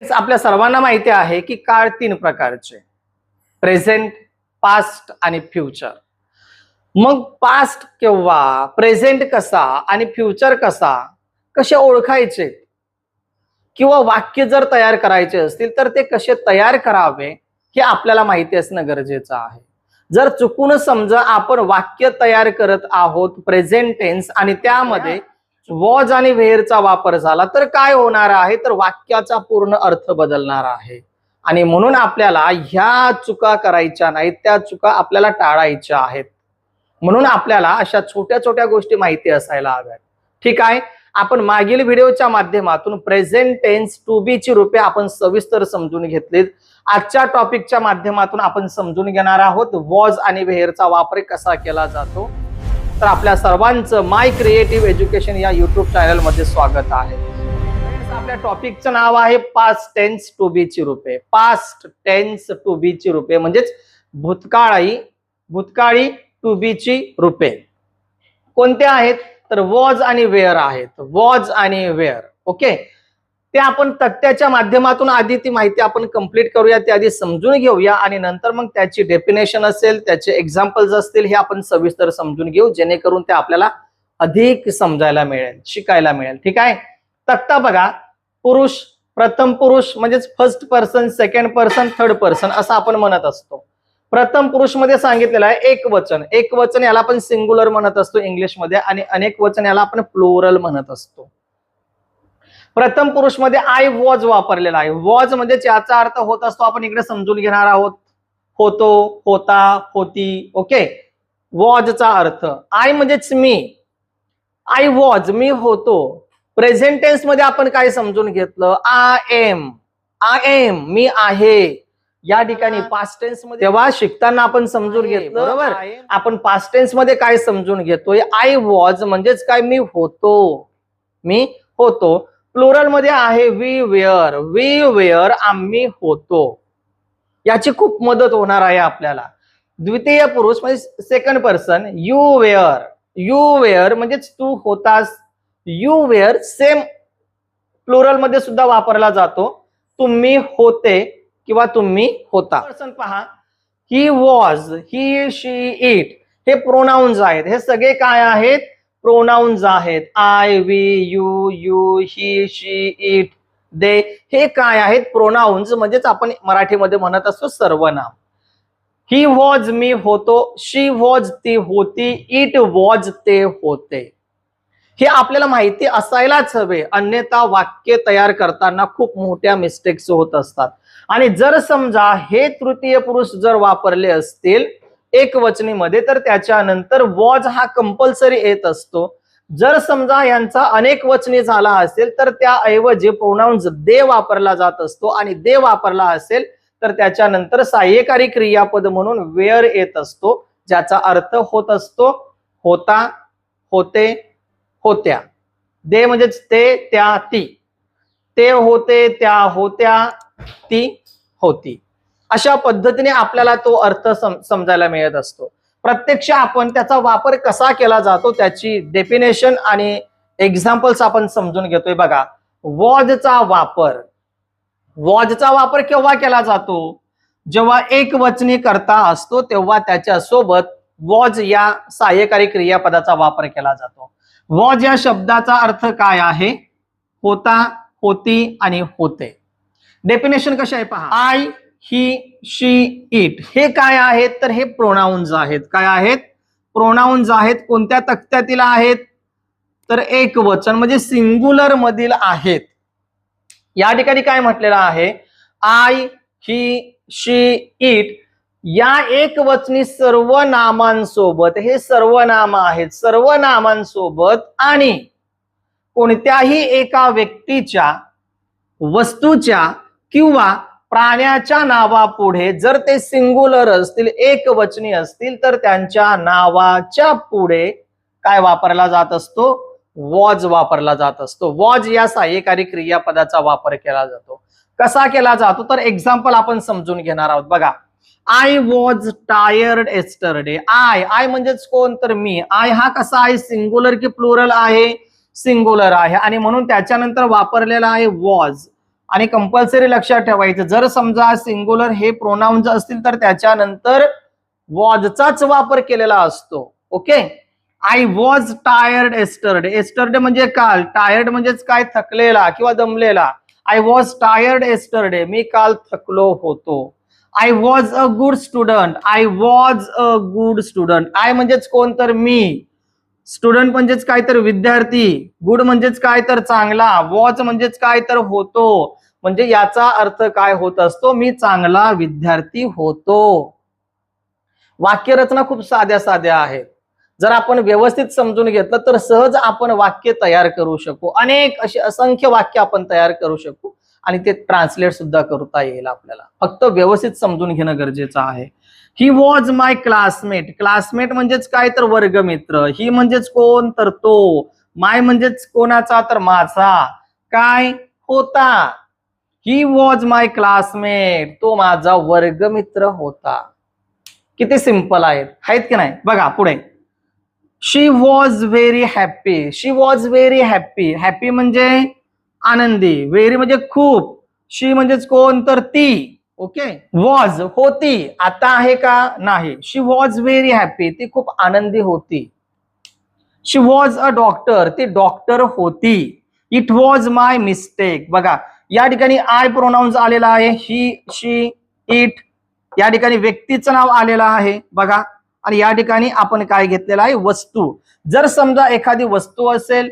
आपल्या सर्वांना माहिती आहे की काळ तीन प्रकारचे: प्रेझेंट, पास्ट आणि फ्युचर. मग पास्ट केव्हा, प्रेझेंट कसा आणि फ्युचर कसा, कसे ओळखायचे किंवा वाक्य जर तयार करायचे असतील तर ते कसे तयार करावे हे आपल्याला माहिती असणं गरजेचं आहे. जर चुकून समजा आपण वाक्य तयार करत आहोत प्रेझेंट टेन्स आणि त्यामध्ये वॉज आणि वेअरचा वापर झाला तर काय होणार आहे, तर वाक्याचा पूर्ण अर्थ बदलणार आहे. आणि म्हणून आपल्याला ह्या चुका करायच्या नाहीत, त्या चुका आपल्याला टाळायच्या आहेत. म्हणून आपल्याला अशा छोट्या छोट्या गोष्टी माहिती असायला हव्यात. ठीक आहे, आपण मागील व्हिडिओच्या माध्यमातून प्रेझेंट टेन्स टू बी ची रूपे आपण सविस्तर समजून घेतलीत. आजच्या टॉपिकच्या माध्यमातून आपण समजून घेणार आहोत वॉज आणि वेअरचा वापर कसा केला जातो. तर आपल्या सर्वांचं माय क्रिएटिव्ह एज्युकेशन या युट्यूब चॅनल मध्ये स्वागत आहे. आपल्या टॉपिकचं नाव आहे पास्ट टेन्स टू बी ची रूपे. पास्ट टेन्स टू बी ची रूपे म्हणजेच भूतकाळी टू बी ची रूपे कोणते आहेत, तर वॉज आणि वेअर आहेत. वॉज आणि वेअर. ओके, ते आपण तक्त्याच्या माध्यमातून आधी ती माहिती आपण कंप्लीट करूया, ते आधी समजून घेऊया आणि नंतर मग त्याची डेफिनेशन असेल, त्याचे एक्झाम्पल्स असतील, हे आपण सविस्तर समजून घेऊ, जेणेकरून ते आपल्याला अधिक समजायला मिळेल, शिकायला मिळेल. ठीक आहे, तक्ता बघा. पुरुष, प्रथम पुरुष म्हणजेच first person, second person, third person असं आपण म्हणत असतो. प्रथम पुरुष मध्ये सांगितलेलं आहे एक वचन. एक वचन याला आपण सिंग्युलर म्हणत असतो इंग्लिशमध्ये आणि अनेक वचन याला आपण प्लुरल म्हणत असतो. प्रथम पुरुष मध्ये आय वॉज वापरलेला आहे. वॉज म्हणजे याचा अर्थ होत असतो, आपण इकडे समजून घेणार आहोत. होतो, होता, होती. ओके, वॉजचा अर्थ आय म्हणजेच मी. आय वॉज, मी होतो. प्रेझेंट टेन्स मध्ये आपण काय समजून घेतलं, आय एम. आय एम, मी आहे. या ठिकाणी पास्ट टेन्स मध्ये तेव्हा शिकताना आपण समजून घेतलं, बरोबर. आपण पास्ट टेन्स मध्ये काय समजून घेतोय, आय वॉज म्हणजेच काय, मी होतो. मी होतो. प्लुरल मध्ये आहे वी वेअर. वी वेअर, आम्ही होतो. याची खूप मदत होणार आहे आपल्याला. द्वितीय पुरुष म्हणजे second person, you were. You were म्हणजेच तू होतास. यू वेअर सेम प्लुरल मध्ये सुद्धा वापरला जातो. तुम्ही होते किंवा तुम्ही होता. पर्सन पहा, he was, he, she, it हे प्रोनाउन्स आहेत. हे सगळे काय आहेत, प्रोनाउन्स आहेत. I, we, you, he, she, it, they हे काय आहेत, प्रोनाउन्स म्हणजेच आपण मराठीमध्ये म्हणत असतो सर्वनाम. ही वॉज, मी होतो. शी वॉज, ती होती. इट वॉज, ते होते. हे आपल्याला माहिती असायलाच हवे, अन्यथा वाक्य तयार करताना खूप मोठ्या मिस्टेक्स होत असतात. आणि जर समजा हे तृतीय पुरुष जर वापरले असतील एकवचनीमध्ये तर त्याच्यानंतर वॉज हा कंपल्सरी येत असतो. जर समजा यांचा अनेक वचनी झाला असेल तर त्याऐवजी प्रोनाउन्स दे वापरला जात असतो आणि दे वापरला असेल तर त्याच्यानंतर सहाय्यकारी क्रियापद म्हणून वेअर येत असतो, ज्याचा अर्थ होत असतो होता, होते, होत्या. दे म्हणजेच ते, त्या, ती. ते होते, त्या होत्या, ती होती. अशा पद्धतीने आपल्याला तो अर्थ समजायला मिळत असतो. प्रत्यक्ष आपण त्याचा वापर कसा केला जातो त्याची डेफिनेशन आणि एक्झाम्पल्स आपण समजून घेतोय. बघा, वॉजचा वापर केव्हा केला जातो, जेव्हा एक वचनी करता असतो तेव्हा त्याच्या सोबत वॉज या सहाय्यकारी क्रियापदाचा वापर केला जातो. वॉज या शब्दाचा अर्थ काय आहे, होता, होती आणि होते. डेफिनेशन कशी आहे पहा. आय, ही, शी, इट हे काय आहेत, तर हे प्रोनाउन्स आहेत. काय आहेत, प्रोनाउन्स आहेत. कोणत्या तक्त्यातील आहेत, तर एक वचन म्हणजे सिंग्युलर मधील आहेत. या ठिकाणी काय म्हटलेलं आहे, आय, ही, शी, इट या एक वचनी सर्वनामांसोबत, हे सर्वनाम आहेत, सर्वनामांसोबत आणि कोणत्याही एका व्यक्तीच्या, वस्तूच्या किंवा प्राण्याच्या नावापुढे जर ते सिंग्युलर असतील, एक वचनी असतील तर त्यांच्या नावाच्या पुढे काय वापरला जात असतो, वॉज वापरला जात असतो. वॉज या सहाय्यकारी क्रियापदाचा वापर केला जातो. कसा केला जातो तर एक्झाम्पल आपण समजून घेणार आहोत. बघा, I was tired yesterday. I म्हणजेच कोण, तर मी. आय हा कसा आहे, सिंग्युलर की प्लुरल आहे, सिंग्युलर आहे आणि म्हणून त्याच्यानंतर वापरलेला आहे वॉज. आणि कंपल्सरी लक्षात ठेवायचं, जर समजा सिंग्युलर हे प्रोनाउन्स असतील तर त्याच्यानंतर वॉजचाच वापर केलेला असतो. Okay, I was tired yesterday. Yesterday म्हणजे काल, टायर्ड म्हणजेच काय, थकलेला किंवा दमलेला. आय वॉज टायर्ड एस्टरडे, मी काल थकलो होतो. I was a good student. I was a good student. I म्हणजेच कोण, तर मी. स्टुडंट म्हणजेच काय, तर विद्यार्थी. गुड म्हणजेच काय, तर चांगला. वॉज म्हणजेच काय, तर होतो. म्हणजे याचा अर्थ काय होत असतो, मी चांगला विद्यार्थी होतो. वाक्यरचना खूप साध्या साध्या आहेत. जर आपण व्यवस्थित समजून घेतलं तर सहज आपण वाक्य तयार करू शकू. अनेक अशी असंख्य वाक्य आपण तयार करू शकू आणि ते ट्रान्सलेट सुद्धा करता येईल आपल्याला. फक्त व्यवस्थित समजून घेणं गरजेचं आहे. He was my classmate. Classmate म्हणजेच काय, तर वर्गमित्र. ही म्हणजेच कोण, तर तो. माय म्हणजेच कोणाचा, तर माझा. काय, होता. ही वॉज माय क्लासमेट, तो माझा वर्गमित्र होता. किती सिंपल आहेत की नाही. बघा पुढे, she was very happy. She was very happy. Happy म्हणजे आनंदी, व्हेरी म्हणजे खूप, शी म्हणजेच कोण, तर ती. ओके, वॉज होती, आता आहे का, नाही. शी वॉज व्हेरी हॅप्पी, ती खूप आनंदी होती. शी वॉज अ डॉक्टर, ती डॉक्टर होती. It was my mistake. बघा या ठिकाणी आय प्रोनाउन्स आलेला आहे, ही, शी, इट. या ठिकाणी व्यक्तीचं नाव आलेलं आहे बघा. आणि या ठिकाणी आपण काय घेतलेलं आहे, वस्तू. जर समजा एखादी वस्तू असेल,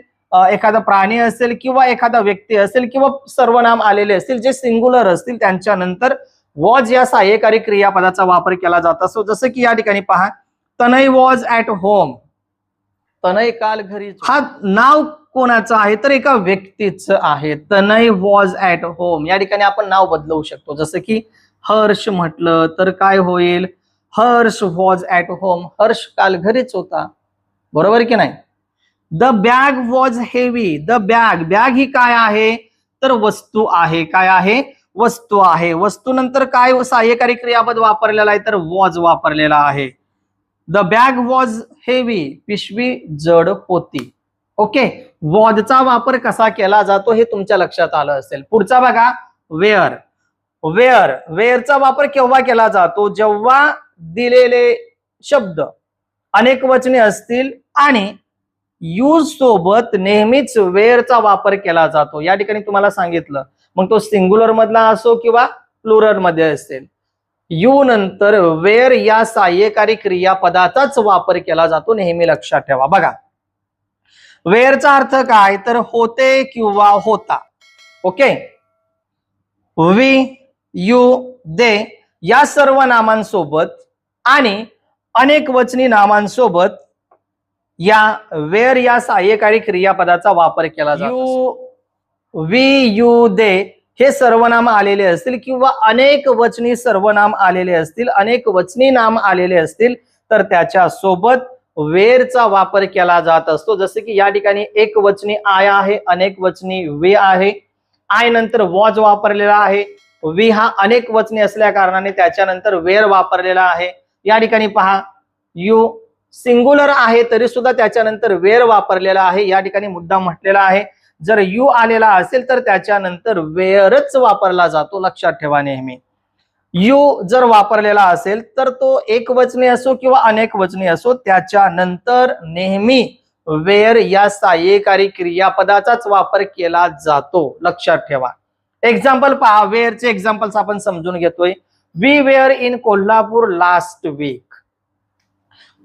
एखादा प्राणी असेल किंवा एखादा व्यक्ती असेल किंवा सर्वनाम आलेले असतील जे सिंग्युलर असतील, त्यांच्यानंतर वॉज या सहाय्यकारी क्रियापदाचा वापर केला जात असतो. जसं की या ठिकाणी पहा, तनय वॉज ऍट होम. तनय काल घरी. हा नाव कोणाचं आहे, तर एका व्यक्तीचं आहे. तनय वॉज ऍट होम. या ठिकाणी आपण नाव बदलवू शकतो. जसं की हर्ष म्हटलं तर काय होईल, Harsh was at home. Harsh काल घरीच होता. बरोबर की नाही. The bag was heavy. The bag, bag ही काय आहे, तर वस्तू आहे. काय आहे, वस्तू आहे. वस्तू नंतर काय सहाय्यकारी क्रियापद वापरलेला आहे, तर वॉज वापरलेला आहे. द बॅग वॉज हेवी, पिशवी जड होती. ओके, वॉजचा वापर कसा केला जातो हे तुमच्या लक्षात आलं असेल. पुढचा बघा, वेअर. वेअर, वेअरचा वापर केव्हा केला जातो, जेव्हा दिलेले शब्द अनेक वचने असतील आणि यूज सोबत नेहमीच वेअरचा वापर केला जातो. या ठिकाणी तुम्हाला सांगितलं, मग तो सिंग्युलर मधला असो किंवा प्लुरल मध्ये असेल, यू नंतर वेअर या सहाय्यकारी क्रियापदाचाच वापर केला जातो. नेहमी लक्षात ठेवा. बघा वेअरचा अर्थ काय, तर होते किंवा होता. ओके, वी, यू, दे या सर्व नामांसोबत आणि अनेक वचनी नामांसोबत या वेअर या सहाय्यकारी क्रियापदाचा वापर केला जातो. यू, वी, यू, दे हे सर्वनाम आलेले असतील किंवा अनेक वचनी सर्वनाम आलेले असतील, अनेक वचनी नाम आलेले असतील, तर त्याच्या सोबत वेअरचा वापर केला जात असतो. जसे की या ठिकाणी एक वचनी आय आहे, अनेक वचनी वे आहे. आय नंतर वॉज वापरलेला आहे. वी हा अनेक वचने असल्या कारणाने त्याच्यानंतर वेअर वापरलेला आहे. या ठिकाणी पहा, यू सिंग्युलर आहे तरी सुद्धा त्याच्यानंतर वेअर वापरलेला आहे. या ठिकाणी मुद्दा म्हटलेला आहे, जर यू आलेला असेल तर त्याच्यानंतर वेअरच वापरला जातो. लक्षात ठेवा नेहमी. यू जर वापरलेला असेल तर तो एक वचने असो किंवा अनेक वचने असो, त्याच्यानंतर नेहमी वेअर या सहाय्यकारी क्रियापदाचाच वापर केला जातो. लक्षात ठेवा. एक्झाम्पल पहा, वेअरचे एक्झाम्पल्स आपण समजून घेतोय. We were in Kolhapur last week.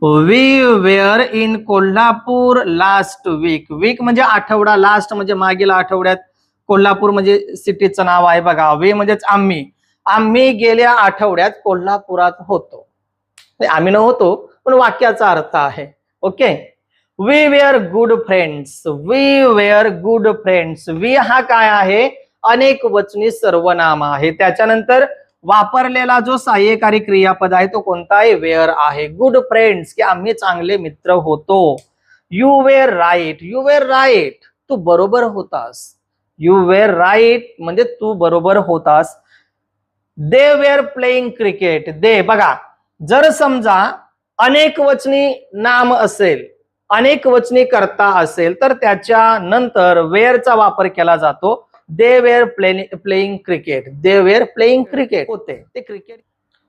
We were in Kolhapur last week. Week म्हणजे आठवडा, लास्ट म्हणजे मागील आठवड्यात, कोल्हापूर म्हणजे सिटीचं नाव आहे बघा. वी म्हणजेच आम्ही. आम्ही गेल्या आठवड्यात कोल्हापुरात होतो. आम्ही न होतो पण वाक्याचा अर्थ आहे. Okay, we were good friends. We were good friends. We हा काय आहे, अनेक वचनी सर्वनाम आहे. त्याच्यानंतर वापरलेला जो सहाय्यकारी क्रियापद आहे तो कोणता आहे, वेअर आहे. गुड फ्रेंड्स की आम्ही चांगले मित्र होतो. You were right. You were right, तू बरोबर होतास. यू वेअर राईट म्हणजे तू बरोबर होतास. They were playing cricket. They बघा, जर समजा अनेक वचनी नाम असेल, अनेक वचनी कर्ता असेल, तर त्याच्या नंतर वेअरचा वापर केला जातो. They were playing cricket, they were playing cricket होते ते cricket.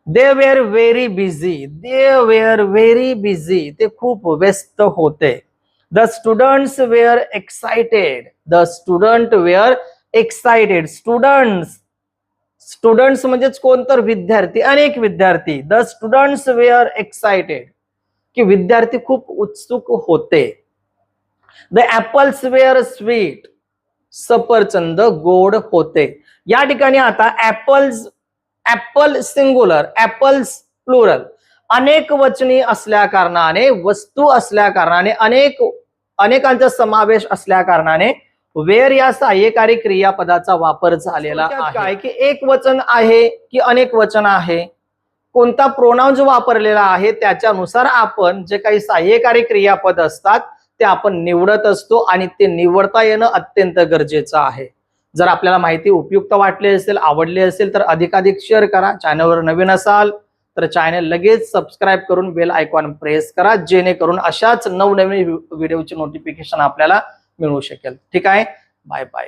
They were very busy, they were very busy, ते खूप व्यस्त होते. The students were excited, the student were excited. Students म्हणजेच कोण तर विद्यार्थी, अनेक विद्यार्थी. द स्टुडंट्स वेअर एक्साइटेड, की विद्यार्थी खूप उत्सुक होते. द ऍपल्स वेअर स्वीट, सफरचंद गोड होते. या ठिकाणी आता apples, apple singular, apples plural, अनेक वचनी असल्या कारणाने, वस्तू असल्या कारणाने, अनेकांचा समावेश असल्या कारणाने वेअर या सहाय्यकारी क्रियापदाचा वापर झालेला आहे. की एक वचन आहे की अनेक वचन आहे, कोणता प्रोनाउन जो वापरलेला आहे त्याच्यानुसार आपण जे काही सहाय्यकारी क्रियापद असतात ते आपण निवडत असतो आणि ते निवडता येणं अत्यंत गरजेचं आहे. जर आपल्याला माहिती उपयुक्त वाटली असेल, आवडली असेल तर अधिकाधिक शेअर करा. चॅनलवर नवीन असाल तर चॅनल लगेच सबस्क्राईब करून बेल आयकॉन प्रेस करा, जेणेकरून अशाच नवनवीन व्हिडिओची नोटिफिकेशन आपल्याला मिळू शकेल. ठीक आहे, बाय बाय.